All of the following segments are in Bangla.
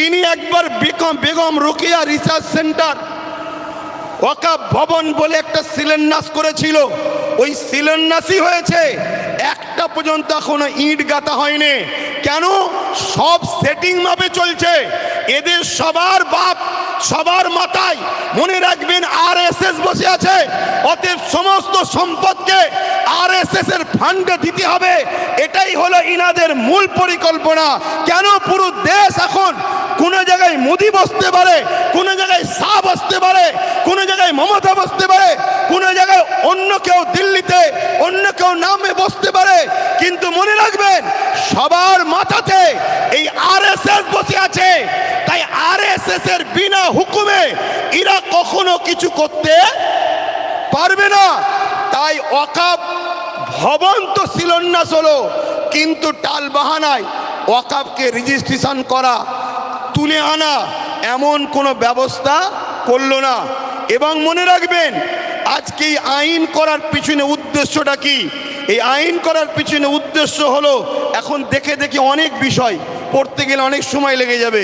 তিনি একবার বেগম রোকেয়া রিসার্চ সেন্টার ওয়াকাফ ভবন বলে একটা শিলান্যাস করেছিল, ওই শিলান্যাসই হয়েছে, একটা পর্যন্ত এখনো ইট গাঁথা হয়নি। কেন? সব সেটিং ভাবে চলছে। এদের সবার বাপ সবার মাথায় মনে রাখবেন আরএসএস বসে আছে, অতএব সমস্ত সম্পদকে আরএসএস এর ফান্ডে দিতে হবে, এটাই হলো ইনাদের মূল পরিকল্পনা। কেন? পুরো দেশ এখন কোন জায়গায় মোদি বসতে পারে, কোন জায়গায় শাহ বসতে পারে, কোন জায়গায় মমতা বসতে পারে, কোন জায়গায় অন্য কেউ দিল্লিতে অন্য কেউ নামে বসতে পারে, কিন্তু মনে রাখবেন সবার মাথাতে এই আরএসএস বসে আছে। তাই আরএসএস এর বিনা হুকুমে এরা কখনো কিছু করতে পারবে না। তাই ওয়াকাফ ভবন তো শিলান্যাস হলো, কিন্তু টাল বাহানায় ওয়াকাফকে রেজিস্ট্রেশন করা, তুলে আনা এমন কোনো ব্যবস্থা করলো না। এবং মনে রাখবেন আজকে এই আইন করার পিছনে উদ্দেশ্যটা কি? এই আইন করার পিছনে উদ্দেশ্য হলো, এখন দেখে দেখে অনেক বিষয় পড়তে গেলে অনেক সময় লেগে যাবে।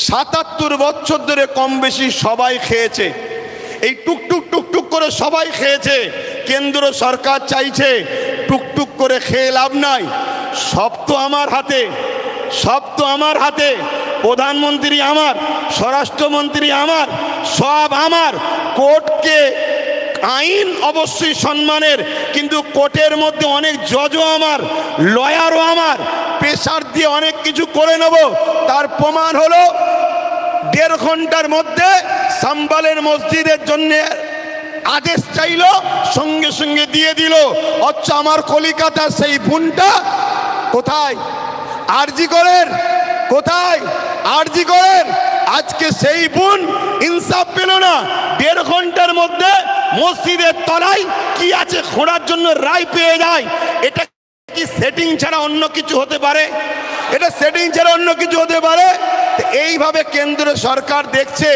৭৭ বছর ধরে কম বেশি সবাই খেয়েছে, এই টুকটুক টুকটুক করে সবাই খেয়েছে। কেন্দ্র সরকার চাইছে টুকটুক করে খেয়ে লাভ নাই, সব তো আমার হাতে, সব তো আমার হাতে। প্রধানমন্ত্রী আমার, স্বরাষ্ট্রমন্ত্রী আমার, সব আমার। কোর্টকে আইন অবশ্যই সম্মানের, কিন্তু কোর্টের মধ্যে অনেক জজও আমার, লয়ারও আমার, প্রেসার দিয়ে অনেক কিছু করে নেব। তার প্রমাণ হলো ১.৫ ঘন্টার মধ্যে সাম্বালের মসজিদের জন্য আদেশ চাইল, সঙ্গে সঙ্গে দিয়ে দিল। অথচ আমার কলিকাতার সেই বোনটা কোথায়? আরজি করেন কোথায়? আরজি করেন। আজকে সেই বোন ইনসাফ পেল না। ১.৫ ঘন্টার মধ্যে মসজিদের তলায় কি আছে খোঁড়ার জন্য রায় পেয়ে যায়। এটা কি সেটিং ছাড়া অন্য কিছু হতে পারে? এটা সেটিং ছাড়া অন্য কিছু হতে পারে? এইভাবে কেন্দ্র সরকার দেখছে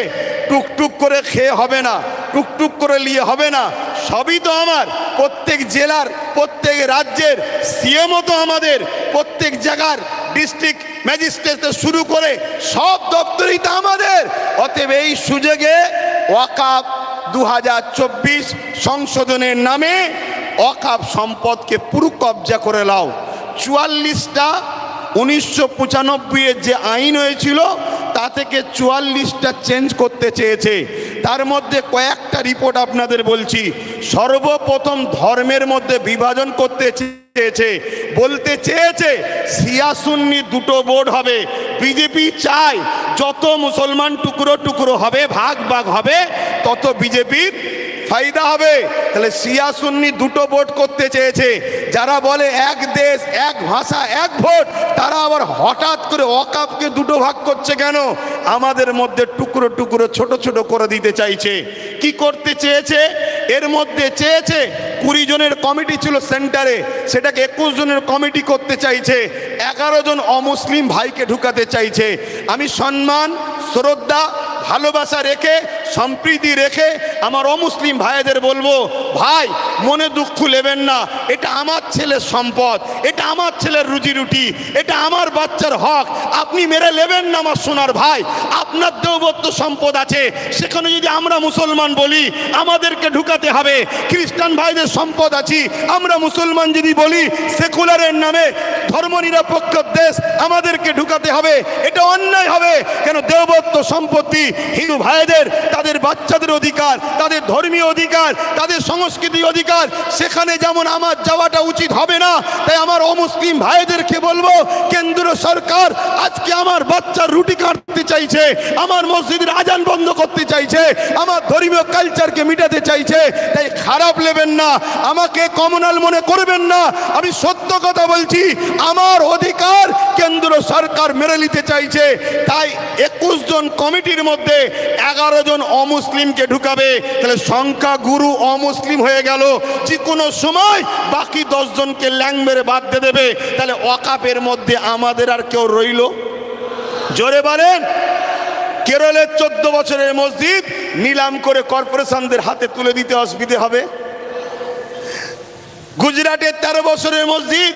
টুকটুক করে খেয়ে হবে না, টুকটুক করে নিয়ে হবে না। সবই তো আমার, প্রত্যেক জেলার প্রত্যেক রাজ্যের সিএমও তো আমাদের, প্রত্যেক জায়গার ডিস্ট্রিক্ট ম্যাজিস্ট্রেট শুরু করে সব দপ্তরই তো আমাদের। অতএব এই সুযোগে ওয়াকাফ ২০২৪ সংশোধনের নামে ওয়াকাফ সম্পদকে পুরো কবজা করে নাও। ৪৪টা ১৯৯৫-এর যে আইন হয়েছিল তা থেকে ৪৪টা চেঞ্জ করতে চেয়েছে। তার মধ্যে কয়েকটা রিপোর্ট আপনাদের বলছি। সর্বপ্রথম ধর্মের মধ্যে বিভাজন করতে চেয়েছে, বলতে চেয়েছে শিয়া সুন্নি দুটো বোর্ড হবে। বিজেপি চায় যত মুসলমান টুকরো টুকরো হবে, ভাগ ভাগ হবে, তত বিজেপির ফায়দা হবে। তাহলে শিয়া সুন্নি দুটো ভোট করতে চেয়েছে। যারা বলে এক দেশ এক ভাষা এক ভোট, তারা আবার হঠাৎ করে ওয়াকাফকে দুটো ভাগ করছে কেন? আমাদের মধ্যে টুকরো টুকরো ছোট ছোট করে দিতে চাইছে। কি করতে চেয়েছে? এর মধ্যে চেয়েছে ২০ জনের কমিটি ছিল সেন্টারে, সেটাকে ২১ জনের কমিটি করতে চাইছে। ১১ জন অমুসলিম ভাইকে ঢুকাতে চাইছে। আমি সম্মান, শ্রদ্ধা, ভালোবাসা রেখে, সম্প্রীতি রেখে আমার অমুসলিম ভাইদের বলবো, ভাই মনে দুঃখ নেবেন না, এটা আমার ছেলের সম্পদ, এটা আমার ছেলের রুজি রুটি, এটা আমার বাচ্চার হক, আপনি মেরে নেবেন না আমার সোনার ভাই। আপনার দেবত্ব সম্পদ আছে, সেখানে যদি আমরা মুসলমান বলি আমাদেরকে ঢুকাতে হবে। খ্রিস্টান ভাইদের সম্পদ আছে, আমরা মুসলমান যদি বলি সেকুলারের নামে ধর্মনিরপেক্ষ দেশ আমাদেরকে ঢুকাতে হবে, এটা অন্যায় হবে। কেন? দেবত্ব সম্পত্তি হিন্দু ভাইদের, তাদের বাচ্চাদের অধিকার, তাদের ধর্মীয় অধিকার, তাদের সংস্কৃতি অধিকার, সেখানে যেমন আমার যাওয়াটা উচিত হবে না। তাই আমার অমুসলিম ভাইদেরকে বলবো, কেন্দ্র সরকার আজকে আমার বাচ্চার রুটি কাটতে চাইছে, আমার মসজিদের আজান বন্ধ করতে চাইছে, আমার ধর্মীয় কালচারকে মিটাতে চাইছে। তাই খারাপ নেবেন না, আমাকে কমনাল মনে করবেন না, আমি সত্য কথা বলছি। আমার অধিকার কেন্দ্র সরকার মেরে নিতে চাইছে। তাই ২১ জন কমিটির মধ্যে ১১ জন অমুসলিমকে ঢুকাবে। তাহলে সংখ্যা গুরু অমুসলিম হয়ে গেল। যে কোনো সময় বাকি ১০ জনকে ল্যাং মেরে বাদ দিয়ে দেবে। তাহলে ওয়াকাফের মধ্যে আমাদের আর কেউ রইল? জোরে বলেন। কেরলের ১৪ বছরের মসজিদ নিলাম করে কর্পোরেশনদের হাতে তুলে দিতে অসুবিধে হবে। গুজরাটের ১৩ বছরের মসজিদ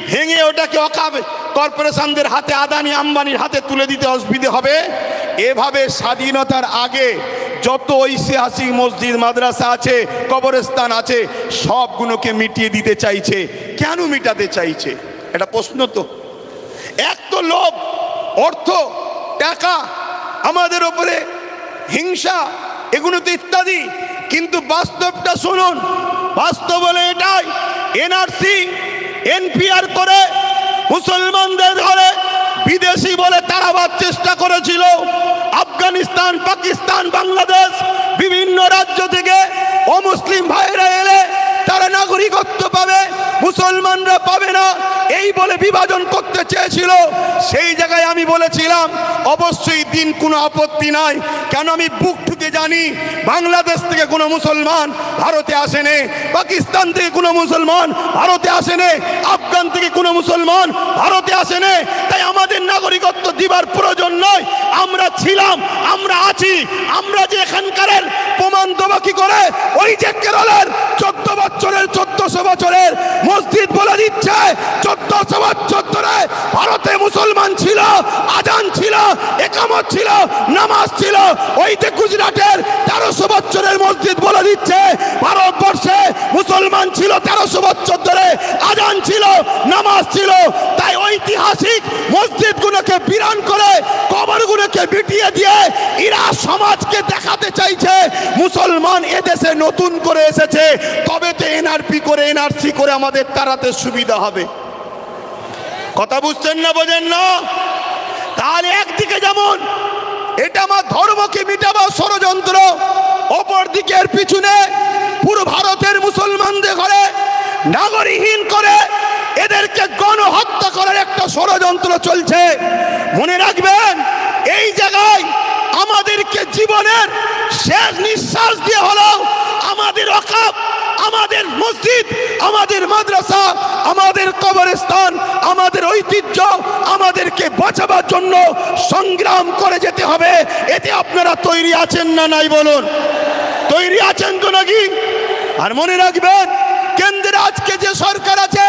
ভেঙে ওটাকে ওয়াকফ কর্পোরেশনদের হাতে, আদানি আম্বানির হাতে তুলে দিতে অসুবিধে হবে। এভাবে স্বাধীনতার আগে যত ঐতিহাসিক মসজিদ মাদ্রাসা আছে, কবরস্থান আছে, সবগুলোকে মিটিয়ে দিতে চাইছে। কেন মিটাতে চাইছে? এটা প্রশ্ন তো। এক তো লোভ, অর্থ, টাকা, আমাদের ওপরে হিংসা, এগুলো তো ইত্যাদি। কিন্তু বাস্তবটা শুনুন, বাস্তব বলে এটাই, এনআরসি এনপিআর করে মুসলমানদের ধরে বিদেশি বলে তাড়াবার চেষ্টা করেছিল। আফগানিস্তান, পাকিস্তান, বাংলাদেশ বিভিন্ন রাজ্য থেকে অমুসলিম ভাইরা এলে তারা নাগরিকত্ব পাবে, মুসলমানরা পাবে না, এই বলে বিভাজন করতে চেয়েছিল। সেই জায়গায় আমি বলেছিলাম অবশ্যই দিন কোনো আপত্তি নাই, কেন আমি বুক ঠুকে জানি বাংলাদেশ থেকে কোনো মুসলমান ভারতে আসেনি, পাকিস্তান থেকে কোনো মুসলমান ভারতে আসেনি, আফগান থেকে কোনো মুসলমান ভারতে আসেনি। তাই আমাদের নাগরিকত্ব দিবার প্রয়োজন নয়। আমরা ছিলাম, আমরা আছি, আমরা যে এখানকার প্রমাণ দেবো কি করে? ওই যে কেরলের 14 বছরের 1400 বছরের মসজিদ বলে দিচ্ছে 1400 বছর ধরে ভারতে মুসলমান ছিল, আজান ছিল, একামত ছিল, নামাজ ছিল। ওই যে গুজরাটের 1300 বছরের মসজিদ বলে দিচ্ছে ভারতবর্ষে মুসলমান ছিল 1300 বছর ধরে, আজান ছিল, নামাজ ছিল। তাই ঐতিহাসিক মসজিদগুলোকে বিরান করে, কবরগুলোকে বিটিয়ে দিয়ে এরা সমাজকে দেখাতে চাইছে মুসলমান এদেশে নতুন করে এসেছে, তবে তো এনআরপি করে, এনআরসি করে আমাদের তাড়াতে সুবিধা হবে। কথা বুঝছেন না, বোঝেন না? তাহলে একদিকে যেমন এটা আমার ধর্মকে মিটাবার ষড়যন্ত্র, অপর দিকের পিছনে পুরো ভারতের মুসলমানদের ঘরে নাগরিকহীন করে এদেরকে গণহত্যা করার একটা ষড়যন্ত্র চলছে। মনে রাখবেন, এই জায়গায় আমাদেরকে জীবনের শেষ নিঃশ্বাস দিয়ে হলো আমাদের ওয়াকফ, আমাদের মসজিদ, আমাদের মাদ্রাসা, আমাদের কবরস্থান, আমাদের ঐতিহ্য আমাদেরকে বাঁচাবার জন্য সংগ্রাম করে যেতে হবে। এতে আপনারা তৈরি আছেন না নাই বলুন? তৈরি আছেন তো নাকি? আর মনে রাখবেন, কেন্দ্রে আজকে যে সরকার আছে,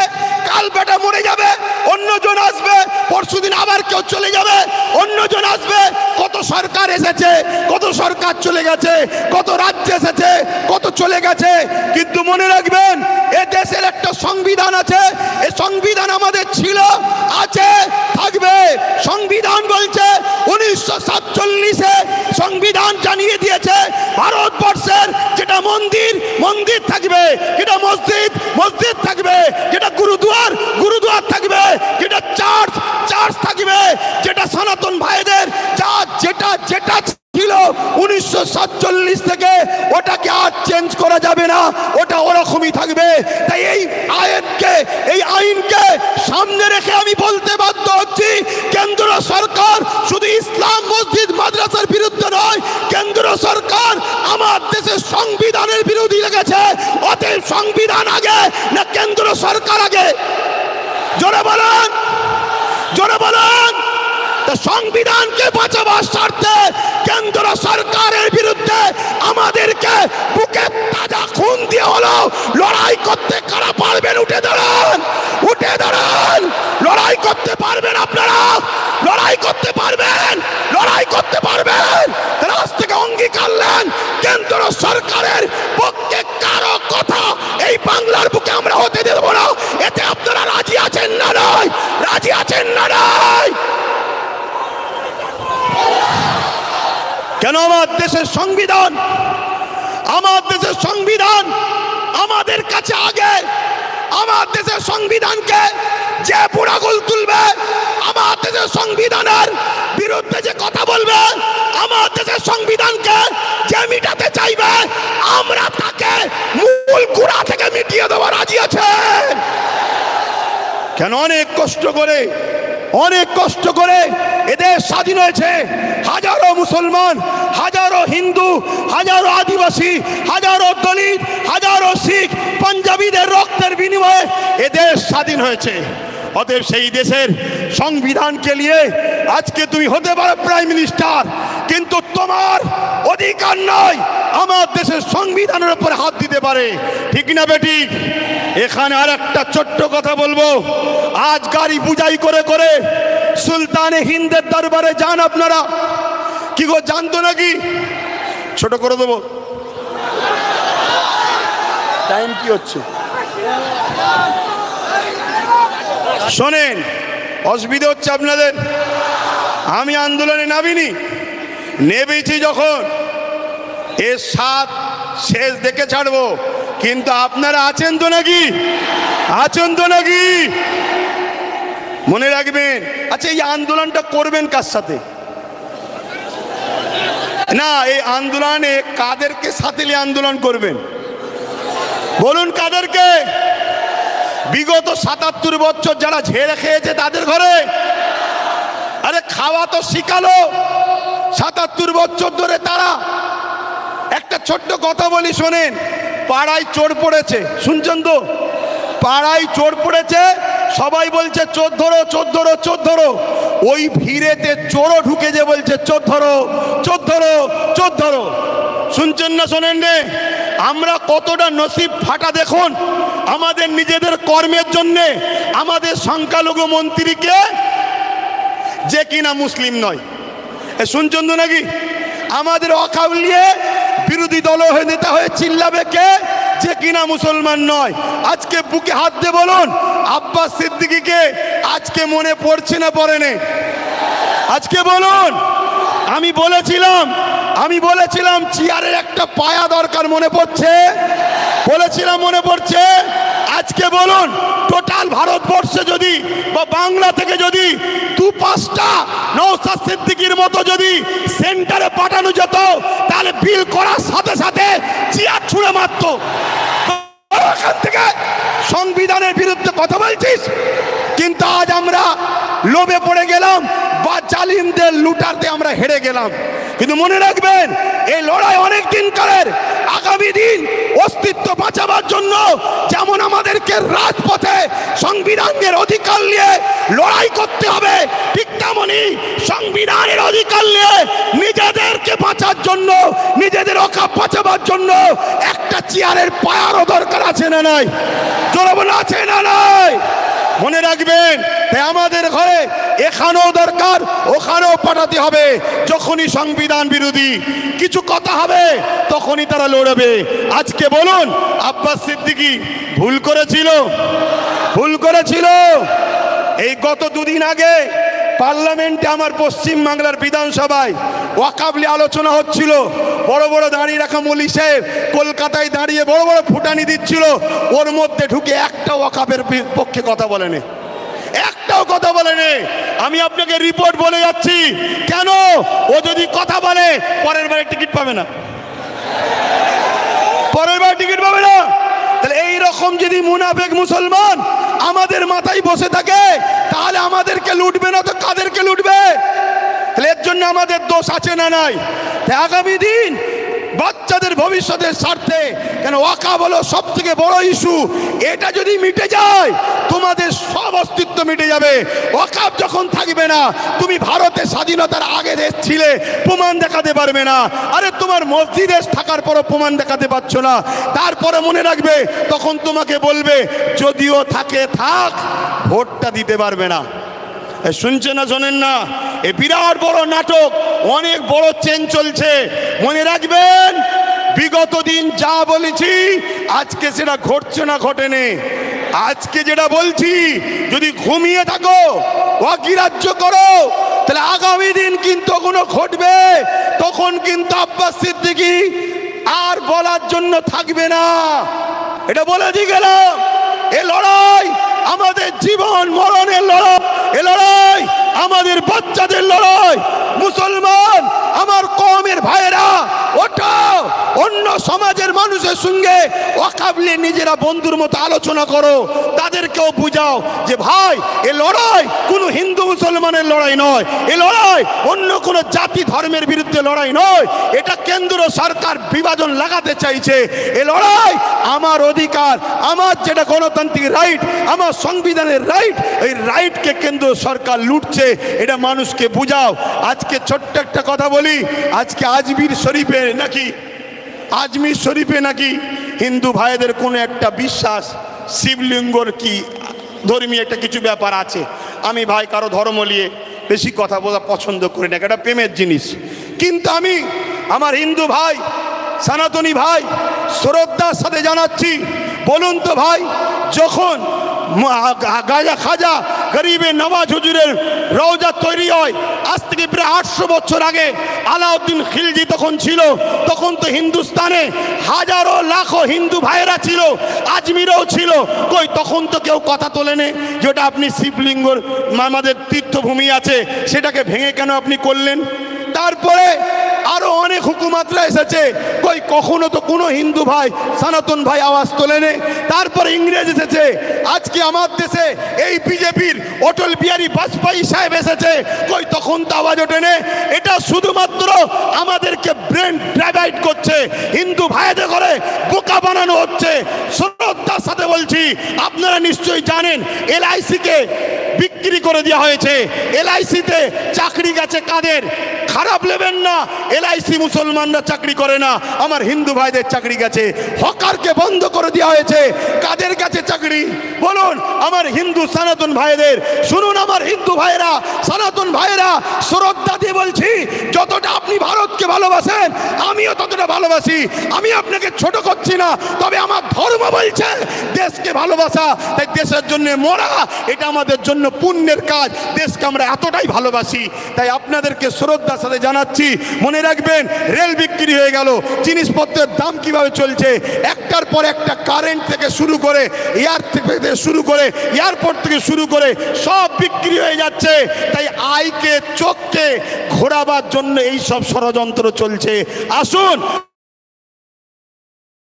কাল বেটা মরে যাবে, অন্যজন আসবে, পরশুদিন আবার কেউ চলে যাবে, অন্যজন আসবে। কত সরকার এসেছে, কত সরকার চলে গেছে, কত রাজ্য এসেছে, কত চলে গেছে। কিন্তু মনে রাখবেন, এ দেশের একটা সংবিধান আছে, এই সংবিধান আমাদের ছিল, আছে, থাকবে। সংবিধান বলছে 1947-এ সংবিধান জানিয়ে দিয়েছে ভারতবর্ষের যেটা মন্দির, মন্দির থাকবে, যেটা মসজিদ, মসজিদ থাকবে, যেটা গুরুদুয়ার, গুরুদুয়ার থাকবে, যেটা চার্চ, চার্চ থাকবে, যেটা সনাতন ভাইদের যা যেটা যেটা ছিল 1947 থেকে ওটাকে আর চেঞ্জ করা যাবে না, ওটা ওরকমই থাকবে। তাই এই আইনকে সামনে রেখে আমি বলতে বাধ্য হচ্ছি, কেন্দ্র সরকার শুধু ইসলাম মসজিদ মাদ্রাসার বিরুদ্ধে নয়, কেন্দ্র সরকার আমার দেশের সংবিধানের বিরোধী লেগেছে। অতএব সংবিধান আগে না কেন্দ্র সরকার আগে? জোরে বলেন, জোরে বলেন। সংবিধানকে বাঁচাবার স্বার্থে কেন্দ্র সরকারের বিরুদ্ধে আমাদেরকে বুকে তাজা খুন দিয়ে হলো লড়াই করতে। কারা পারবেন? উঠে দাঁড়ান, উঠে দাঁড়ান। লড়াই করতে পারবেন আপনারা, লড়াই করতে পারবেন, লড়াই করতে পারবেন। রাজ থেকে অঙ্গীকার নেন, কেন্দ্র সরকারের পক্ষে কারো কথা এই বাংলার বুকে আমরা হতে দেব না। এতে আপনারা রাজি আছেন না নয়? রাজি আছেন না নয়? কেন? আমার দেশের সংবিধান, আমার দেশের সংবিধান আমাদের কাছে আগে। আমার দেশের সংবিধানকে যে বুড়াগুল তুলবে, আমার দেশের সংবিধানের বিরুদ্ধে যে কথা বলবে, আমার দেশের সংবিধানকে যে মিটাতে চাইবে, আমরা তাকে মূল গোড়া থেকে মিটিয়ে দেওয়া রাজি আছেন। কেন? অনেক কষ্ট করে, অনেক কষ্ট করে এদের স্বাধীন হয়েছে। হাজারো মুসলমান, হাজারো হিন্দু, হাজারো আদিবাসী, হাজারো দলিত, হাজারো শিখ, পাঞ্জাবিদের রক্তের বিনিময়ে এদের স্বাধীন হয়েছে। অতএব সেই দেশের সংবিধানকে নিয়ে আজকে তুমি হতে পারো প্রাইম মিনিস্টার, কিন্তু তোমার অধিকার নয় আমার দেশের সংবিধানের উপর হাত দিতে পারে, ঠিক না বেটি? এখানে আর একটা ছোট্ট কথা বলবো, আজ গাড়ি বুঝাই করে করে সুলতানে হিন্দের দরবারে যান আপনারা, কি গো জানতো নাকি? ছোট করে দেবো, টাইম কি হচ্ছে? শোনেন, অসুবিধা হচ্ছে আপনাদের। আমি আন্দোলনে নামিনি, নেমেছি যখন এর সাত শেষ দেখে ছাড়বো, কিন্তু আপনারা আছেন তো নাকি? আছেন তো নাকি? মনে রাখবেন। আচ্ছা, এই আন্দোলনটা করবেন কার সাথে? না, এই আন্দোলনে কাদেরকে সাথে নিয়ে আন্দোলন করবেন বলুন? কাদেরকে? বিগত ৭৭ বছর যারা ঝেড়ে খেয়েছে তাদের ঘরে? আরে খাওয়া তো শিখালো ৭৭ বছর ধরে তারা। একটা ছোট্ট কথা বলি শোনেন, পাড়ায় চোর পড়েছে, শুনছেন তো? পাড়ায় চোর পড়েছে, সবাই বলছে চোর ধরো, চোর ধরো, চোর ধরো। ওই ভিড়েতে চোরও ঢুকে যে বলছে চোর ধরো, চোর ধরো, চোর ধরো। শুনছেন না শোনেন রে? আমরা কতটা নসিব ফাটা দেখুন, আমাদের নিজেদের কর্মের জন্যে আমাদের সংখ্যালঘু মন্ত্রীকে, যে কিনা মুসলিম নয়, শুনছেন তো নাকি? আমাদের অকাউলিয়ে বিরোধী দল হয়ে নেতা হয়ে চিল্লাবে কে? যে কিনা মুসলমান নয়। আজকে বুকে হাত দিয়ে বলুন, আব্বাস সিদ্দিকীকে আজকে মনে পড়ছে না পড়েনি? আজকে বলুন। আমি বলেছিলাম চেয়ারের একটা পায়া দরকার, মনে পড়ছে? বলেছিলাম, মনে পড়ছে? আজকে বলুন, টোটাল ভারতবর্ষে যদি বা বাংলা থেকে যদি ২-৫টা নওশাদ সিদ্দিকীর মতো যদি সেন্টারে পাঠানো যেত, তাহলে বিল করার সাথে সাথে চেয়ার ছুঁড়ে মারত। এখান থেকে সংবিধানের বিরুদ্ধে কথা বলছিস, কিন্তু আজ আমরা লোভে পড়ে গেলাম বা জালিমদের লুটারতে আমরা হেরে গেলাম। কিন্তু মনে রাখবেন, এই লড়াই অনেক দিন কালের। আগামী দিন অস্তিত্ব বাঁচাবার জন্য যেমন আমাদেরকে রাজপথে সংবিধানের অধিকার নিয়ে লড়াই করতে হবে, ঠিক তেমনি সংবিধানের অধিকার নিয়ে নিজেদেরকে বাঁচার জন্য, নিজেদের অকাপ বাঁচাবার জন্য একটা চেয়ারের পায়ারও দরকার আছে না নাই? জোরে বলে আছে না নাই? মনে রাখবেন, তাই আমাদের ঘরে এখানেও দরকার, ওখানেও পাঠাতে হবে। যখনই সংবিধান বিরোধী কিছু কথা হবে তখনই তারা লড়বে। আজকে বলুন, আব্বাস সিদ্দিকী ভুল করেছিল। এই গত দুদিন আগে পার্লামেন্টে আমার পশ্চিম বাংলার বিধানসভায় ওয়াকফ নিয়ে আলোচনা হচ্ছিল। বড় বড় দাঁড়িয়ে রাখা মৌলী সাহেব কলকাতায় দাঁড়িয়ে বড় বড় ফুটানি দিচ্ছিল, ওর মধ্যে ঢুকে একটা ওয়াকফের পক্ষে কথা বলেনি, একটাও কথা বলেনি। আমি আপনাকে রিপোর্ট বলে যাচ্ছি, কেন? ও যদি কথা বলে পরের বারে টিকিট পাবে না, তাহলে এইরকম যদি মুনাফেক মুসলমান আমাদের মাথায় বসে থাকে, তাহলে আমাদেরকে লুটবে না তো কাদেরকে লুটবে? তাহলে এর জন্য আমাদের দোষ আছে না নাই? তাই আগামী দিন বাচ্চাদের ভবিষ্যতের স্বার্থে, কেন ওয়াকফ হলো সব থেকে বড় ইস্যু, এটা যদি মিটে যায় তোমাদের সব অস্তিত্ব মিটে যাবে। ওয়াকফ যখন থাকবে না, তুমি ভারতের স্বাধীনতার আগে দেশ ছিলে, প্রমাণ দেখাতে পারবে না। আরে তোমার মসজিদে থাকার পরও প্রমাণ দেখাতে পারছো না, তারপরে মনে রাখবে তখন তোমাকে বলবে যদিও থাকে থাক, ভোটটা দিতে পারবে না। শুনছে না শোনেন না? এ বিরাট বড় নাটক, অনেক বড় চেন চলছে। মনে রাখবেন, বিগত দিন যা বলেছি আজকে সেটা ঘটছে না ঘটেনি। আজকে যেটা বলছি যদি ঘুমিয়ে থাকো, অগ্রাহ্য করো, তাহলে আগামী দিন কিন্তু কোনো ঘটবে, তখন কিন্তু আব্বাস সিদ্দিকী আর বলার জন্য থাকবে না। এটা বলে দিয়ে গেলাম। এ লড়াই আমাদের জীবন মরণের লড়াই, এ লড়াই আমাদের বাচ্চাদের লড়াই। মুসলমান আমার কওমের ভাইয়েরা ওঠো, অন্য সমাজের মানুষের সঙ্গে ওয়াকাবলে নিজেরা বন্ধুর মতো আলোচনা করো, তাদেরকেও বুঝাও যে ভাই এ লড়াই কোনো হিন্দু মুসলমানের লড়াই নয়, এ লড়াই অন্য কোনো জাতি ধর্মের বিরুদ্ধে লড়াই নয়, এটা কেন্দ্র সরকার বিভাজন লাগাতে চাইছে। এ লড়াই আমার অধিকার, আমার যেটা গণতান্ত্রিক রাইট, আমার সংবিধানের রাইট, এই রাইটকে কেন্দ্র সরকার লুটছে, এটা মানুষকে বুঝাও। আজকে ছোট্ট একটা কথা বলি, আজকে আজমির শরীফে নাকি হিন্দু ভাইদের কোনো একটা বিশ্বাস শিবলিঙ্গর কি ধর্মীয় একটা কিছু ব্যাপার আছে। আমি ভাই কারো ধর্ম নিয়ে বেশি কথা বলা পছন্দ করি না, এটা প্রেমের জিনিস। কিন্তু আমি আমার হিন্দু ভাই সনাতনী ভাই শ্রদ্ধার সাথে জানাচ্ছি, বলুন তো ভাই, যখন খাজা গরিবে নওয়াজ হুজুরের রওজা তৈরি হয় আজ থেকে প্রায় 800 বছর আগে, আলাউদ্দিন খিলজি তখন ছিল, তখন তো হিন্দুস্তানে হাজারো লাখো হিন্দু ভাইয়েরা ছিল, আজমিরেও ছিল, কই তখন তো কেউ কথা তোলেনি যেটা আপনি শিবলিঙ্গর আমাদের তীর্থভূমি আছে সেটাকে ভেঙে কেন আপনি করলেন? তারপরে আরো অনেক হুকুমাতরা এসেছে, কই কখনো তো কোনো হিন্দু ভাই সনাতন ভাই আওয়াজ তোলেনি। তারপরে ইংরেজ এসেছে, আজকে আমার দেশে এই বিজেপির অটল বিহারী বাজপেয়ী সাহেব এসেছে, কই তখন তো আওয়াজ ওঠেনি। এটা শুধুমাত্র আমাদেরকে ব্রেন ডাইভার্ট করছে, হিন্দু ভাইদের করে বোকা বানানো হচ্ছে। শ্রদ্ধার সাথে বলছি, আপনারা নিশ্চয়ই জানেন LIC-কে বিক্রি করে দেওয়া হয়েছে। LIC-তে চাকরি গেছে কাদের? খারাপ নেবেন না, LIC মুসলমানরা চাকরি করে না, আমার হিন্দু ভাইদের চাকরি গেছে। হকারকে বন্ধ করে দেওয়া হয়েছে, কাদের কাছে চাকরি বলুন? আমার হিন্দু সনাতন ভাইদের। শুনুন আমার হিন্দু ভাইয়েরা, সনাতন ভাইয়েরা, শ্রদ্ধা দিয়ে বলছি, যতটা আপনি ভারতকে ভালোবাসেন আমিও ততটা ভালোবাসি। আমি আপনাকে ছোট করছি না, তবে আমার ধর্ম বলছে দেশকে ভালোবাসা, তাই দেশের জন্য মরা এটা আমাদের জন্য পুণ্যের কাজ। দেশকে আমরা এতটাই ভালোবাসি, তাই আপনাদেরকে শ্রদ্ধার সাথে জানাচ্ছি, মনে রাখবেন রেল বিক্রি হয়ে গেল, জিনিসপত্রের দাম কিভাবে চলছে, একটার পর একটা, কারেন্ট থেকে শুরু করে এয়ারপোর্ট থেকে শুরু করে সব বিক্রি হয়ে যাচ্ছে। তাই আইকে চোখকে ঘোরাবার জন্য এই সব ষড়যন্ত্র চলছে। আসুন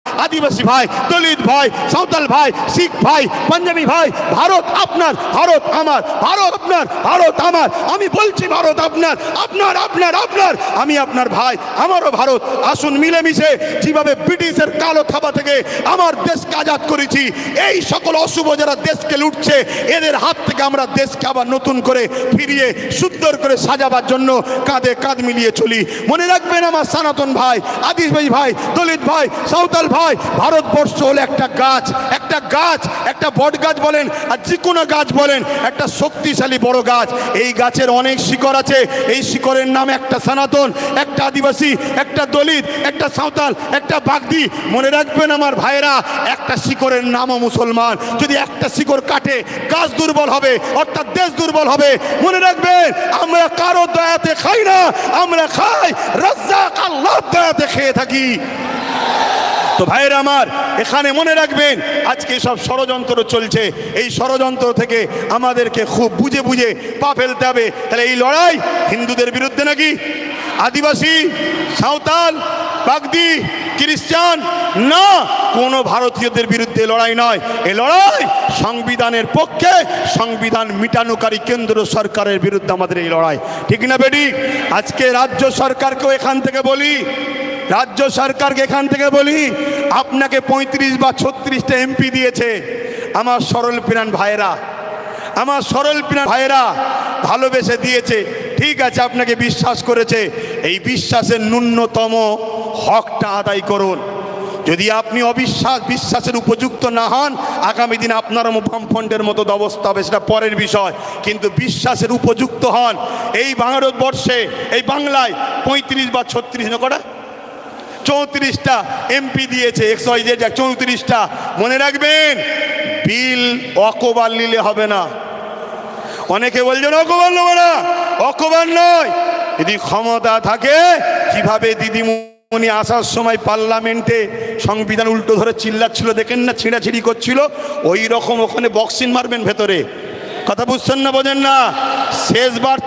আদিবাসী ভাই, দলিত ভাই, সাঁওতাল ভাই, শিখ ভাই, পাঞ্জাবি ভাই, ভারত আপনার, ভারত আমার, ভারত আপনার, ভারত আমার। আমি বলছি ভারত আপনার, আপনার আপনার আপনার, আমি আপনার ভাই, আমারও ভারত। আসুন মিলেমিশে যেভাবে ব্রিটিশের কালো থাবা থেকে আমার দেশকে আজাদ করেছি, এই সকল অশুভ যারা দেশকে লুটছে এদের হাত থেকে আমরা দেশকে আবার নতুন করে ফিরিয়ে সুন্দর করে সাজাবার জন্য কাঁধে কাঁধ মিলিয়ে চলি। মনে রাখবেন আমার সনাতন ভাই, আদিবাসী ভাই, দলিত ভাই, সাঁওতাল ভাই, ভারতবর্ষ হলো একটা গাছ, একটা বট গাছ বলেন আর যে কোনো গাছ বলেন, একটা শক্তিশালী বড় গাছ। এই গাছের অনেক শিকড় আছে, এই শিকড়ের নাম একটা সনাতন, একটা আদিবাসী, একটা দলিত, একটা সাঁওতাল, একটা বাগদি। মনে রাখবেন আমার ভাইয়েরা, একটা শিকড়ের নামও মুসলমান। যদি একটা শিকড় কাটে গাছ দুর্বল হবে, অর্থাৎ দেশ দুর্বল হবে। মনে রাখবেন আমরা কারো দয়াতে খাই না, আমরা খাই রাজ্জাক আল্লাহর দয়াতে খেয়ে থাকি। তো ভাইয়েরা আমার, এখানে মনে রাখবেন আজকে সব ষড়যন্ত্র চলছে, এই ষড়যন্ত্র থেকে আমাদেরকে খুব বুঝে বুঝে পা ফেলতে হবে। তাহলে এই লড়াই হিন্দুদের বিরুদ্ধে নাকি আদিবাসী, সাঁওতাল, বাগদি, খ্রিস্টান না, কোনো ভারতীয়দের বিরুদ্ধে লড়াই নয়। এই লড়াই সংবিধানের পক্ষে, সংবিধান মিটানোকারী কেন্দ্র সরকারের বিরুদ্ধে আমাদের এই লড়াই, ঠিক না বেটি? আজকে রাজ্য সরকারকেও এখান থেকে বলি, আপনাকে 35 বা 36টা MP দিয়েছে আমার সরল প্রাণ ভাইয়েরা, ভালোবেসে দিয়েছে, ঠিক আছে, আপনাকে বিশ্বাস করেছে, এই বিশ্বাসের ন্যূনতম হকটা আদায় করুন। যদি আপনি বিশ্বাসের উপযুক্ত না হন, আগামী দিন আপনার বামফ্রন্টের মতো অবস্থা হবে, সেটা পরের বিষয়। কিন্তু বিশ্বাসের উপযুক্ত হন। এই ভারতবর্ষে, এই বাংলায় 35 বা 36 না কটা 34টা MP দিয়েছে, 34টা। মনে রাখবেন বিল অকবার নিলে হবে না। অনেকে বলছেন অকবার নেবে না, অকবার নয়। যদি ক্ষমতা থাকে, কিভাবে দিদিমণি আসার সময় পার্লামেন্টে সংবিধান উল্টো ধরে চিল্লাচ্ছিল, দেখেন না, ছিঁড়াছিঁড়ি করছিল, ওই রকম ওখানে বক্সিং মারবেন ভেতরে। কথা বুঝছেন না, বোঝেন না? শেষবার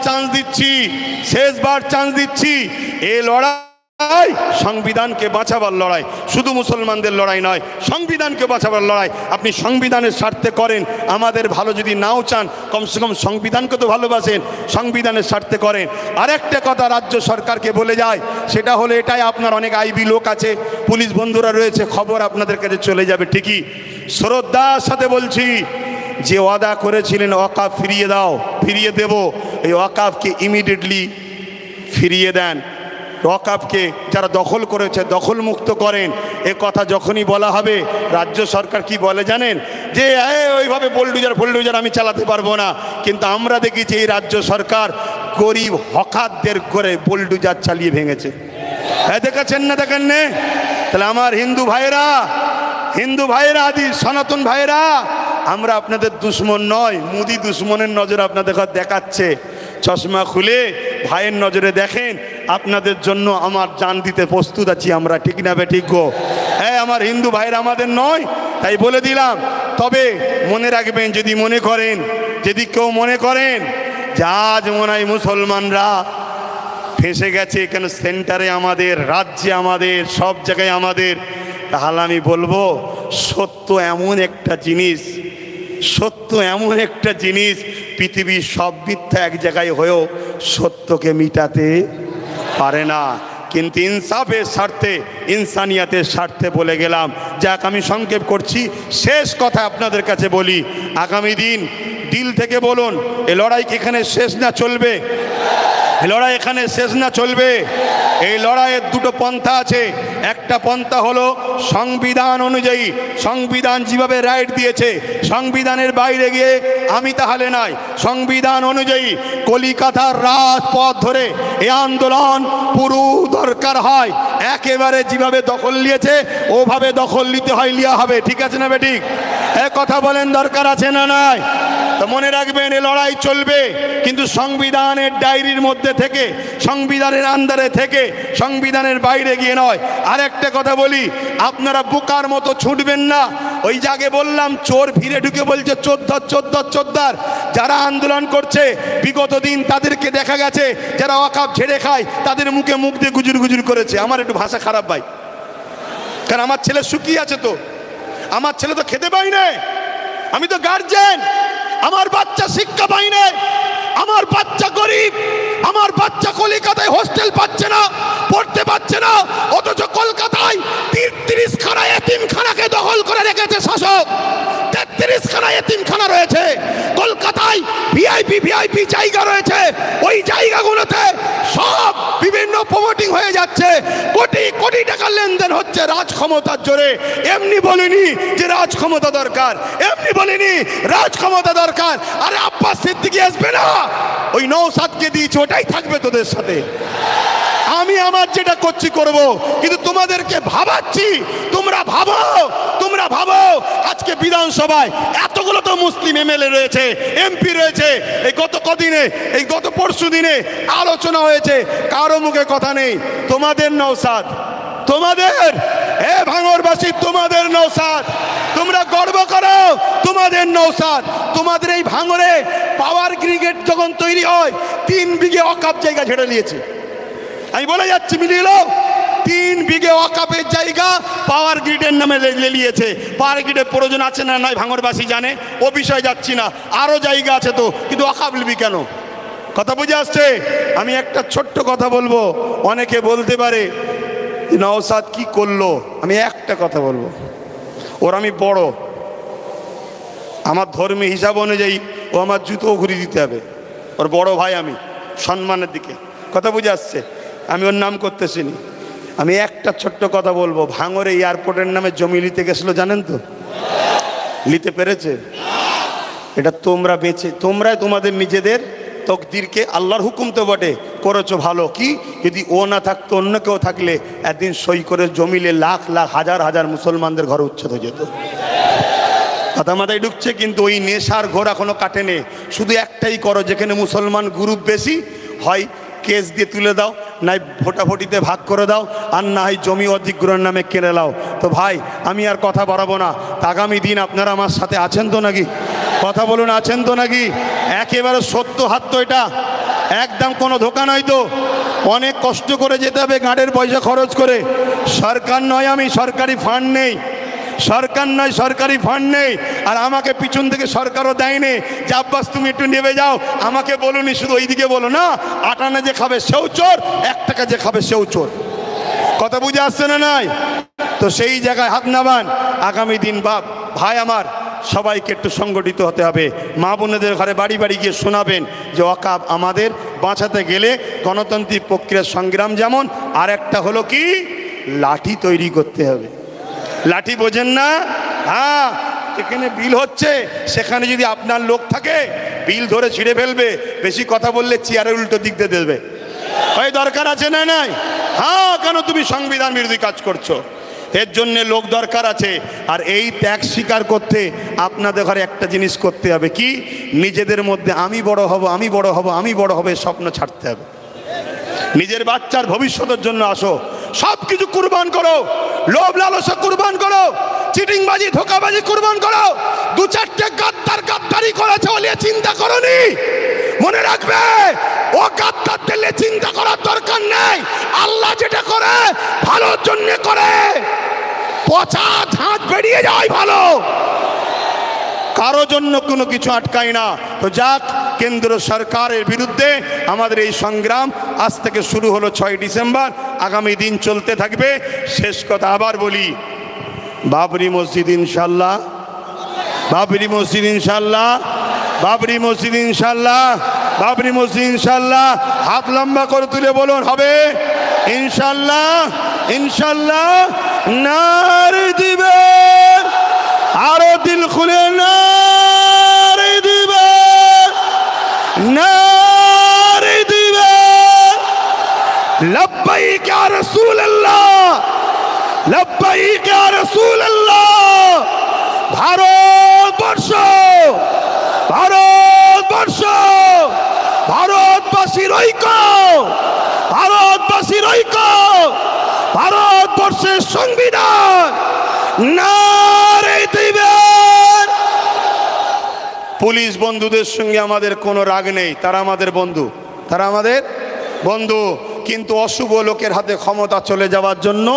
চান্স দিচ্ছি, এ লড়াই লড়াই সংবিধানকে বাঁচাবার লড়াই, শুধু মুসলমানদের লড়াই নয়, সংবিধানকে বাঁচাবার লড়াই। আপনি সংবিধানের স্বার্থে করেন, আমাদের ভালো যদি নাও চান কমসে কম সংবিধানকে তো ভালোবাসেন, সংবিধানের স্বার্থে করেন। আরেকটা কথা রাজ্য সরকারকে বলে যায়, সেটা হলো এটাই, আপনার অনেক আইবি লোক আছে, পুলিশ বন্ধুরা রয়েছে, খবর আপনাদের কাছে চলে যাবে ঠিকই। শ্রদ্ধার সাথে বলছি, যে ওয়াদা করেছিলেন ওয়াকাফ ফিরিয়ে দাও, ফিরিয়ে দেব, এই ওয়াকাফকে ইমিডিয়েটলি ফিরিয়ে দেন। ওয়াকাফকে যারা দখল করেছে দখল মুক্ত করেন। এ কথা যখনই বলা হবে রাজ্য সরকার কি বলে জানেন, যে ওইভাবে বোল্ডুজার আমি চালাতে পারবো না। কিন্তু আমরা দেখেছি এই রাজ্য সরকার গরিব হকারদের করে বোল্ডুজার চালিয়ে ভেঙেছে। হ্যাঁ, দেখেছেন না? দেখেন না? তাহলে আমার হিন্দু ভাইয়েরা আদি সনাতন ভাইয়েরা, আমরা আপনাদের দুশ্মন নয়, মুদি দুশ্মনের নজর আপনাদের দেখাচ্ছে। চশমা খুলে ভাইয়ের নজরে দেখেন, আপনাদের জন্য আমার জান দিতে প্রস্তুত আছি আমরা, ঠিক না বেঠিক গো? হ্যাঁ, আমার হিন্দু ভাইয়েরা আমাদের নয়, তাই বলে দিলাম। তবে মনে রাখবেন, যদি কেউ মনে করেন যে আজ মনে হয় মুসলমানরা ফেঁসে গেছে, কেন সেন্টারে আমাদের, রাজ্যে আমাদের, সব জায়গায় আমাদের, তাহলে আমি বলবো সত্য এমন একটা জিনিস, পৃথিবীর সব মিথ্যা এক জায়গায় হয়েও সত্যকে মিটাতে পারে না। কিন্তু ইনসাফের স্বার্থে, ইনসানিয়াতের স্বার্থে বলে গেলাম। যাক, আমি সংক্ষেপ করছি, শেষ কথা আপনাদের কাছে বলি, আগামী দিন দিল থেকে বলুন, এই লড়াই কি এখানে শেষ না চলবে? এই লড়াইয়ের দুটো পন্থা আছে। একটা পন্থা হলো সংবিধান অনুযায়ী, সংবিধান যেভাবে রাইট দিয়েছে, সংবিধানের বাইরে গিয়ে আমি তাহলে নাই, সংবিধান অনুযায়ী কলিকাতার রাজপথ ধরে এই আন্দোলন পুরো দরকার হয়, একেবারে যেভাবে দখল নিয়েছে ওভাবে দখল নিতে হয়, লিয়া হবে। ঠিক আছে না বেঠিক? কথা বলেন, দরকার আছে না নাই? তো মনে রাখবেন, এ লড়াই চলবে, কিন্তু সংবিধানের ডায়েরির মধ্যে থেকে, সংবিধানের আন্ডারে থেকে, সংবিধানের বাইরে গিয়ে নয়। আর একটা কথা বলি, আপনারা বোকার মতো ছুটবেন না। ওই জায়গায় বললাম, চোর ভিড়ে ঢুকে বলছে চোদ্দার। যারা আন্দোলন করছে বিগত দিন তাদেরকে দেখা গেছে, যারা ওয়াকাফ ঝেড়ে খায় তাদের মুখে মুখ দিয়ে গুজুর করেছে। আমার একটু ভাষা খারাপ ভাই, কারণ আমার ছেলে শুকিয়ে আছে, তো আমার ছেলে তো খেতে পাই না, আমি তো গার্জেন, আমার বাচ্চা শিক্ষা পাই না, আমার বাচ্চা গরিব, আমার বাচ্চা কলকাতায় হোস্টেল পাচ্ছে না, পড়তে পাচ্ছে না, অথচ কলকাতায় 33 খানা এতিমখানাকে দখল করে রেখেছে শাসক। 33 খানা এতিমখানা রয়েছে কলকাতায়, ভিআইপি জায়গা রয়েছে, ওই জায়গাগুলোতে সব বিভিন্ন প্রমোটিং হয়ে যাচ্ছে, কোটি টাকার লেনদেন হচ্ছে রাজ ক্ষমতার জোরে। এমনি বলিনি যে রাজ ক্ষমতা দরকার, আরে আব্বাস সিদ্দিকী আসবে না, ওই নওশাদকে দিয়েছে, ওটাই থাকবে তোদের সাথে। আমি আমার যেটা করছি করব, কিন্তু তোমাদেরকে ভাবাচ্ছি, তোমরা ভাবো আজকে বিধানসভায় এতগুলো তো মুসলিম এমএলএ রয়েছে, এমপি রয়েছে, এই গত পরশু দিনে আলোচনা হয়েছে, কারো মুখে কথা নেই। তোমাদের নওশাদ, ভাঙড়বাসী, তোমাদের নওশাদ, তোমরা গর্ব করো, তোমাদের নওশাদ। তোমাদের এই ভাঙড়ে পাওয়ার গ্রিগেড যখন তৈরি হয় 3 বিঘে ওয়াকাফ জায়গা ঝেড়ে নিয়েছে। আমি বলে যাচ্ছি, মিলিয়ে 3 বিঘে ওয়াকাফের জায়গা পাওয়ার গ্রিডের নামে নিয়েছে। পাওয়ার গ্রিডের প্রয়োজন আছে না নয় ভাঙড়বাসী জানে, ও বিষয়ে যাচ্ছি না, আরো জায়গা আছে তো, কিন্তু ওয়াকাফ নিবি কেন? কথা বুঝে আসছে? আমি একটা ছোট্ট কথা বলবো, অনেকে বলতে পারে নওশাদ কি করলো, আমি একটা কথা বলবো, ওর আমি বড়, আমার ধর্মীয় হিসাব অনুযায়ী ও আমার জুতো ঘুরিয়ে দিতে হবে, ওর বড় ভাই আমি, সম্মানের দিকে। কথা বুঝে আসছে? আমি ওর নাম করতেছি না। আমি একটা ছোট্ট কথা বলবো, ভাঙড়ে এয়ারপোর্টের নামে জমি নিতে গেছিলো, জানেন তো? নিতে পেরেছে? এটা তোমরাই তোমাদের নিজেদের তকদিরকে, আল্লাহর হুকুম তো বটে, করেছো ভালো। কি যদি ও না থাকতো, অন্য কেউ থাকলে একদিন সই করে জমিলে লাখ হাজার মুসলমানদের ঘরে উচ্ছেদ হয়ে যেত। কথা মাথায় ঢুকছে? কিন্তু ওই নেশার ঘোর এখনো কাটেনি। শুধু একটাই করো, যেখানে মুসলমান গ্রুপ বেশি হয় কেস দিয়ে তুলে দাও, নাই ভোটাভুটিতে ভাগ করে দাও, আর না হয় জমি অধিগ্রহণের নামে কেড়ে দাও। তো ভাই, আমি আর কথা বাড়াবো না। আগামী দিন আপনারা আমার সাথে আছেন তো নাকি? কথা বলুন, আছেন তো নাকি? একেবারে সত্য হাত তো এটা, একদম কোনো ধোকা নয় তো। অনেক কষ্ট করে যেতে হবে, গাড়ির পয়সা খরচ করে। সরকার নয়, আমি সরকারি ফান্ড নেই, সরকার নয়, সরকারি ফান্ড নেই। আর আমাকে পিছন থেকে সরকারও দেয়নি যে আব্বাস তুমি একটু নেমে যাও, আমাকে বলুনি, শুধু ওইদিকে বলো না, আটানা যে খাবে সেও চোর, 1 টাকা যে খাবে সেও চোর। কথা বুঝে আসছে না? নাই তো সেই জায়গায় হাত নামান। আগামী দিন ভাই আমার সবাইকে একটু সংগঠিত হতে হবে। মা বোনেদের ঘরে বাড়ি বাড়ি গিয়ে শোনাবেন যে ওয়াকফ আমাদের বাঁচাতে গেলে গণতান্ত্রিক প্রক্রিয়ার সংগ্রাম যেমন, আর একটা হলো কি, লাঠি তৈরি করতে হবে। লাঠি বোঝেন না? হ্যাঁ, যেখানে বিল হচ্ছে সেখানে যদি আপনার লোক থাকে বিল ধরে ছিঁড়ে ফেলবে, বেশি কথা বললে চেয়ারের উল্টো দিক দিয়ে দেবে। ওই দরকার আছে না? নাই। হ্যাঁ, কেন তুমি সংবিধান বিরোধী কাজ করছো? এর জন্য লোক দরকার আছে। আর এই ত্যাগ স্বীকার করতে আপনাদের ঘরে একটা জিনিস করতে হবে কি, নিজেদের মধ্যে আমি বড় হব, আমি বড় হব, আমি বড় হবে স্বপ্ন ছাড়তে হবে। নিজের বাচ্চার ভবিষ্যতের জন্য আসো, সব কিছু কুরবান করো, লোভ লালসা কুরবান করো, চিটিংবাজি ধোকাবাজি কুরবান করো। 2-4টে গাদ্দারি করেছে বলে চিন্তা করনি, মনে রাখবে ও গাদ্দারদের চিন্তা করার দরকার নেই। আল্লাহ যেটা করে ভালোর জন্য করে, পচা ঝাঁজ বেরিয়ে যায় ভালো, কারো জন্য কোনো কিছু আটকায় না। তো যাক, কেন্দ্র সরকারের বিরুদ্ধে আমাদের এই সংগ্রাম আজ থেকে শুরু হলো 6 ডিসেম্বর, আগামী দিন চলতে থাকবে। শেষ কথা আবার বলি, বাবরি মসজিদ ইনশাল্লাহ, বাবরি মসজিদ ইনশাল্লাহ, বাবরি মসজিদ ইনশাল্লাহ, বাবরি মসজিদ ইনশাল্লাহ। হাত লম্বা করে তুলে বলুন, হবে ইনশাল্লাহ, ইনশাল্লাহ। নারে দিবে, আরো দিল খুলে নারে দিবে, নারে দিবে। লব্বাইক ইয়া রাসূলুল্লাহ, লব্বাইক ইয়া রাসূলুল্লাহ। ভারতবর্ষ, ভারতবর্ষ, ভারতবাসীর ঐক্য, ভারতবাসীর ঐক্য, ভারতবর্ষের সংবিধান নারে দিবেন। পুলিশ বন্ধুদের সঙ্গে আমাদের কোনো রাগ নেই, তারা আমাদের বন্ধু, তারা আমাদের বন্ধু। কিন্তু অশুভ লোকের হাতে ক্ষমতা চলে যাওয়ার জন্য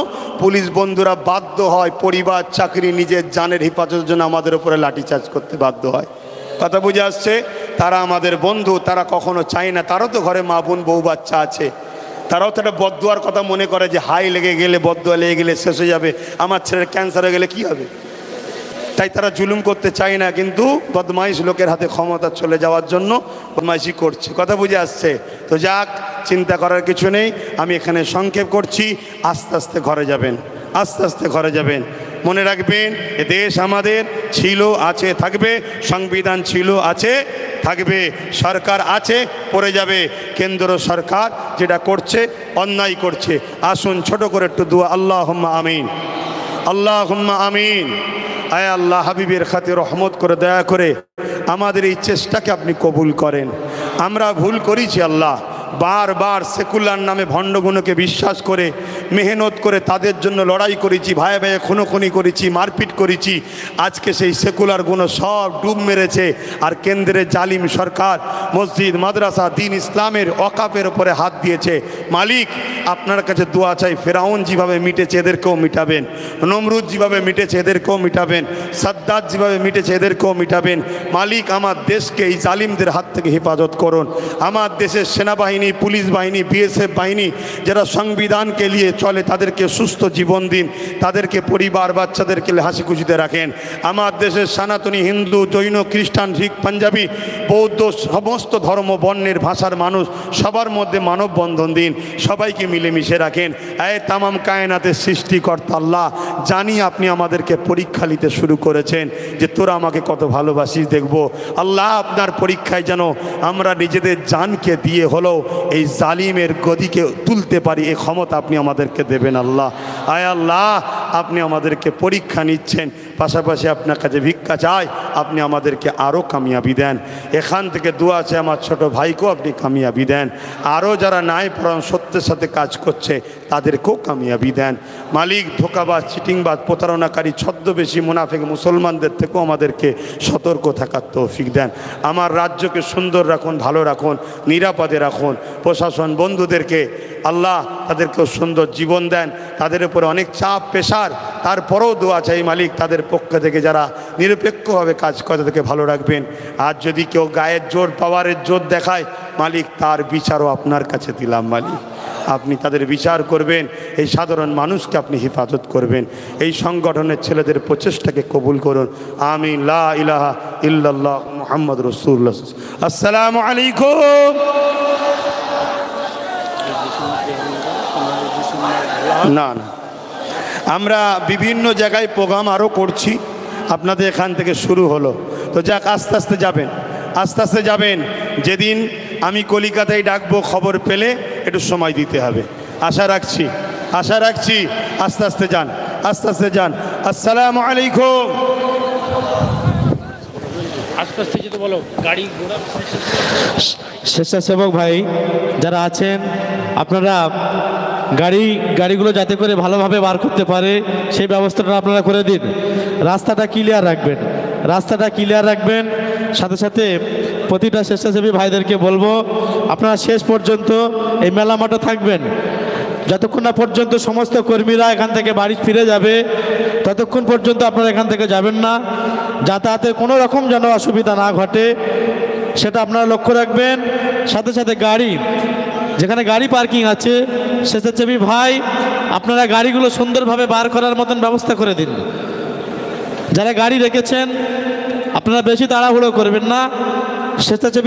পুলিশ বন্ধুরা বাধ্য হয় পরিবার, চাকরি, নিজের জানের হেফাজতের জন্য আমাদের উপরে লাঠিচার্জ করতে বাধ্য হয়। কথা বুঝে আসছে? তারা আমাদের বন্ধু, তারা কখনো চায় না, তারও তো ঘরে মা বোন বউ বাচ্চা আছে, তারাও তো একটা বদদুয়ার কথা মনে করে যে হাই লেগে গেলে, বদদুয়া লেগে গেলে শেষ হয়ে যাবে, আমার ছেলের ক্যান্সার হয়ে গেলে কি হবে। তাই তারা জুলুম করতে চায় না, কিন্তু বদমাইশ লোকের হাতে ক্ষমতা চলে যাওয়ার জন্য বদমাইশি করছে। কথা বুঝে আসছে? তো যাক, চিন্তা করার কিছু নেই। আমি এখানে সংক্ষেপ করছি, আস্তে আস্তে ঘরে যাবেন, আস্তে আস্তে ঘরে যাবেন। মনে রাখবেন, এ দেশ আমাদের ছিল, আছে, থাকবে। সংবিধান ছিল, আছে, থাকবে। সরকার আছে, পড়ে যাবে। কেন্দ্র সরকার যেটা করছে অন্যায় করছে। আসুন ছোট করে একটু দোয়া, আল্লাহুম্মা আমিন, আল্লাহুম্মা আমিন। আয় আল্লাহ, হাবিবের খাতে রহমত করে দয়া করে আমাদের এই চেষ্টাকে আপনি কবুল করেন। আমরা ভুল করেছি আল্লাহ, বারবার সেকুলার নামে ভণ্ডগুলোকে বিশ্বাস করে মেহনত করে তাদের জন্য লড়াই করেছি, ভাই ভাই খুনোখুনি করেছি, মারপিট করেছি। আজকে সেই সেকুলার গুলো সব ডুব মেরেছে। আর কেন্দ্রের জালিম সরকার মসজিদ, মাদ্রাসা, দিন ইসলামের ওয়াকফের উপরে হাত দিয়েছে। মালিক, আপনার কাছে দোয়া চাই, ফেরাউন যেভাবে মিটেছে এদেরকেও মিটাবেন, নমরুদ যেভাবে মিটেছে এদেরকেও মিটাবেন, সাদ্দাত যেভাবে মিটেছে এদেরকেও মিটাবেন। মালিক, আমার দেশকে এই জালিমদের হাত থেকে হেফাজত করুন। আমার দেশের সেনাবাহিনী, পুলিশ বাহিনী, বিএসএফ বাহিনী যারা সংবিধানকে নিয়ে চলে তাদেরকে সুস্থ জীবন দিন, তাদেরকে পরিবার বাচ্চাদেরকে হাসি খুশিতে রাখেন। আমার দেশের সনাতনী, হিন্দু, জৈন, খ্রিস্টান, শিখ, পাঞ্জাবি, বৌদ্ধ, সমস্ত ধর্ম, বর্ণের, ভাষার মানুষ সবার মধ্যে মানববন্ধন দিন, সবাইকে মিলেমিশে রাখেন। তামাম কায়নাতের সৃষ্টিকর্তা আল্লাহ, জানি আপনি আমাদেরকে পরীক্ষা নিতে শুরু করেছেন যে তোরা আমাকে কত ভালোবাসিস দেখব। আল্লাহ, আপনার পরীক্ষায় যেন আমরা নিজেদের জানকে দিয়ে হলেও এই জালিমের গদিকে তুলতে পারি, এই ক্ষমতা আপনি আমাদেরকে দেবেন আল্লাহ। আয় আল্লাহ, আপনি আমাদেরকে পরীক্ষা নিচ্ছেন, পাশাপাশি আপনার কাছে ভিক্ষা চাই, আপনি আমাদেরকে আরও কামিয়াবি দেন। এখান থেকে দোয়া আছে আমার ছোট ভাইকেও আপনি কামিয়াবি দেন, আরও যারা নাই পরাণ সত্যের সাথে কাজ করছে তাদেরকেও কামিয়াবি দেন। মালিক ধোঁকাবাজ, চিটিংবাজ, প্রতারণাকারী, ছদ্মবেশী, মুনাফিক মুসলমানদের থেকেও আমাদেরকে সতর্ক থাকার তৌফিক দেন। আমার রাজ্যকে সুন্দর রাখুন, ভালো রাখুন, নিরাপদে রাখুন। প্রশাসন বন্ধুদেরকে আল্লাহ তাদেরকেও সুন্দর জীবন দেন। তাদের উপরে অনেক চাপ প্রেশার, তারপরেও দোয়া চাই মালিক তাদের পক্ষ থেকে যারা নিরপেক্ষভাবে কাজ করে তাদেরকে ভালো রাখবেন। আর যদি কেউ গায়ের জোর, পাওয়ারের জোর দেখায় মালিক, তার বিচারও আপনার কাছে দিলাম মালিক, আপনি তাদের বিচার করবেন। এই সাধারণ মানুষকে আপনি হেফাজত করবেন। এই সংগঠনের ছেলেদের প্রচেষ্টাকে কবুল করুন। আমিন। লা ইলাহা ইল্লাল্লাহ মুহাম্মদ রাসূলুল্লাহ। আসসালামু আলাইকুম। না না, আমরা বিভিন্ন জায়গায় প্রোগ্রাম আরও করছি, আপনাদের এখান থেকে শুরু হলো তো যাক, আস্তে আস্তে যাবেন, আস্তে আস্তে যাবেন। যেদিন আমি কলিকাতায় ডাকবো খবর পেলে একটু সময় দিতে হবে, আশা রাখছি, আশা রাখছি। আস্তে আস্তে যান, আস্তে আস্তে যান। আসসালামু আলাইকুম। আস্তে আস্তে যেতে বলো, গাড়ি ঘোড়া। স্বেচ্ছাসেবক ভাই যারা আছেন, আপনারা গাড়িগুলো যাতে করে ভালোভাবে বার করতে পারে সেই ব্যবস্থাটা আপনারা করে দিন। রাস্তাটা ক্লিয়ার রাখবেন, রাস্তাটা ক্লিয়ার রাখবেন। সাথে সাথে প্রতিটা স্বেচ্ছাসেবী ভাইদেরকে বলবো, আপনারা শেষ পর্যন্ত এই মেলা মাঠে থাকবেন। যতক্ষণ না পর্যন্ত সমস্ত কর্মীরা এখান থেকে বাড়ি ফিরে যাবে ততক্ষণ পর্যন্ত আপনারা এখান থেকে যাবেন না। যাতায়াতের কোনো রকম যেন অসুবিধা না ঘটে সেটা আপনারা লক্ষ্য রাখবেন। সাথে সাথে যেখানে গাড়ি পার্কিং আছে, স্বেচ্ছাসেবী ভাই আপনারা গাড়িগুলো সুন্দরভাবে বার করার মতন ব্যবস্থা করে দিন। যারা গাড়ি রেখেছেন আপনারা বেশি তাড়াহুড়ো করবেন না। স্বেচ্ছাসেবী